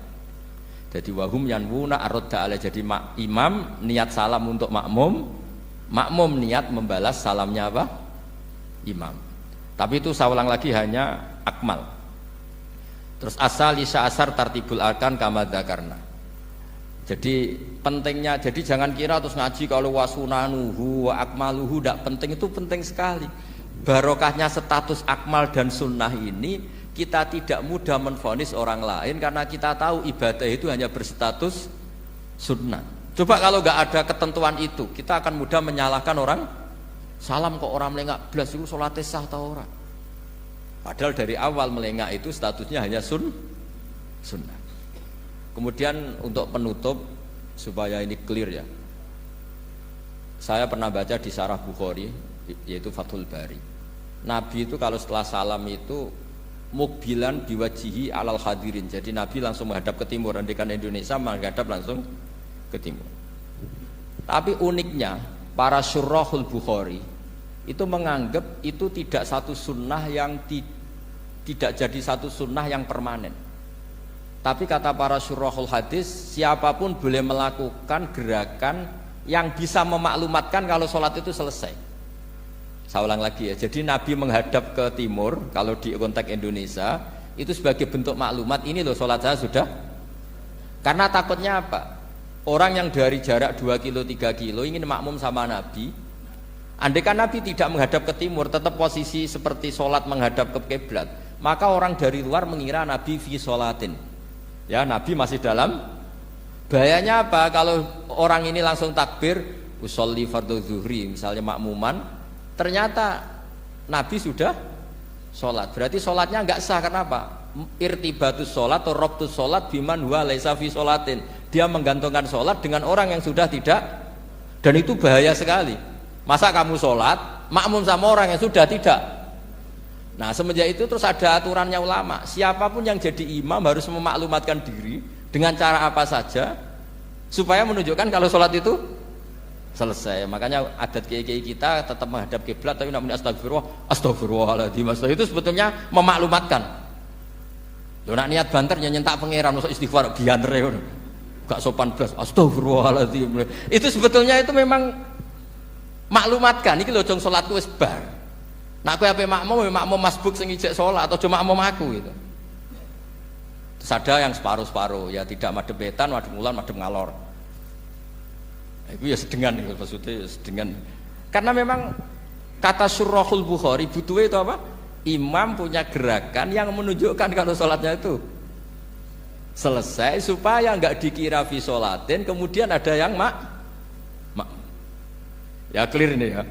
Jadi wahum yanwuna arrodda aleh. Jadi imam niat salam untuk makmum, makmum niat membalas salamnya apa? Imam. Tapi itu saya ulang lagi hanya akmal. Terus asal isya asar tartibul arkan kama dzakarna. Jadi pentingnya, jadi jangan kira terus ngaji kalau wasunanuhu wa akmaluhu tidak penting, itu penting sekali. Barokahnya status akmal dan sunnah ini kita tidak mudah menvonis orang lain karena kita tahu ibadah itu hanya berstatus sunnah. Coba kalau nggak ada ketentuan itu, kita akan mudah menyalahkan orang. Salam kok orang melengak belas itu sholatnya sah atau orang. Padahal dari awal melengak itu statusnya hanya sunnah. Kemudian untuk penutup supaya ini clear ya, saya pernah baca di Syarah Bukhari yaitu Fathul Bari, Nabi itu kalau setelah salam itu mukbilan biwajihi alal hadirin. Jadi Nabi langsung menghadap ke timur, andikan Indonesia menghadap langsung ke timur. Tapi uniknya para syurahul Bukhari itu menganggap itu tidak satu sunnah yang tidak jadi satu sunnah yang permanen. Tapi kata para syurahul hadis, siapapun boleh melakukan gerakan yang bisa memaklumatkan kalau sholat itu selesai. Saya ulang lagi ya, jadi Nabi menghadap ke timur kalau di konteks Indonesia itu sebagai bentuk maklumat, ini loh sholat saya sudah. Karena takutnya apa? Orang yang dari jarak 2 kilo 3 kilo ingin makmum sama Nabi, andai kan Nabi tidak menghadap ke timur, tetap posisi seperti sholat menghadap ke kiblat, maka orang dari luar mengira Nabi fi sholatin. Ya, Nabi masih dalam. Bahayanya apa? Kalau orang ini langsung takbir usolli fardhu zuhri misalnya makmuman, ternyata Nabi sudah sholat, berarti sholatnya enggak sah. Kenapa? Irtibatus sholat atau robtus sholat biman huwa laisa fi sholatin. Dia menggantungkan sholat dengan orang yang sudah tidak, dan itu bahaya sekali. Masa kamu sholat makmum sama orang yang sudah tidak. Nah semenjak itu terus ada aturannya ulama, siapapun yang jadi imam harus memaklumatkan diri dengan cara apa saja supaya menunjukkan kalau sholat itu selesai. Makanya adat kiai-kiai kita tetap menghadap kiblat tapi namanya astagfirullahaladzim. Itu sebetulnya memaklumatkan. Lo nak niat banter nyentak pangeran masuk istighfar bianter ya, gak sopan belas astagfirullahaladzim. Itu sebetulnya itu memang maklumatkan. Ini lo jong sholatku wis bar. Nak kowe ape makmum masbuk sing ijek salat atau cuma makmum aku gitu. Terus ada yang separuh-separuh, ya tidak madhep wetan, madhep ngulon, madhep ngalor. Nah, itu ya sedengan itu maksudnya sedengan. Karena memang kata Syurahul Bukhari butuh itu apa? Imam punya gerakan yang menunjukkan kalau sholatnya itu selesai supaya enggak dikira fi sholatin kemudian ada yang ya clear ini ya.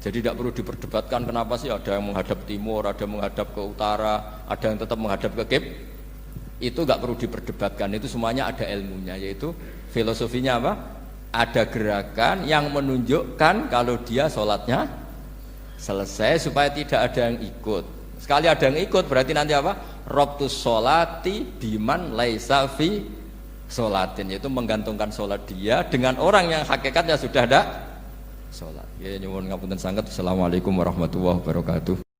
Jadi tidak perlu diperdebatkan kenapa sih ada yang menghadap timur, ada yang menghadap ke utara, ada yang tetap menghadap ke kib. Itu nggak perlu diperdebatkan, itu semuanya ada ilmunya, yaitu filosofinya apa? Ada gerakan yang menunjukkan kalau dia sholatnya selesai supaya tidak ada yang ikut. Sekali ada yang ikut berarti nanti apa? Robtus sholati biman laisa fi sholatin, yaitu menggantungkan sholat dia dengan orang yang hakikatnya sudah ada sholat. Ya nyuwun ngapunten sanget. Assalamualaikum warahmatullahi wabarakatuh.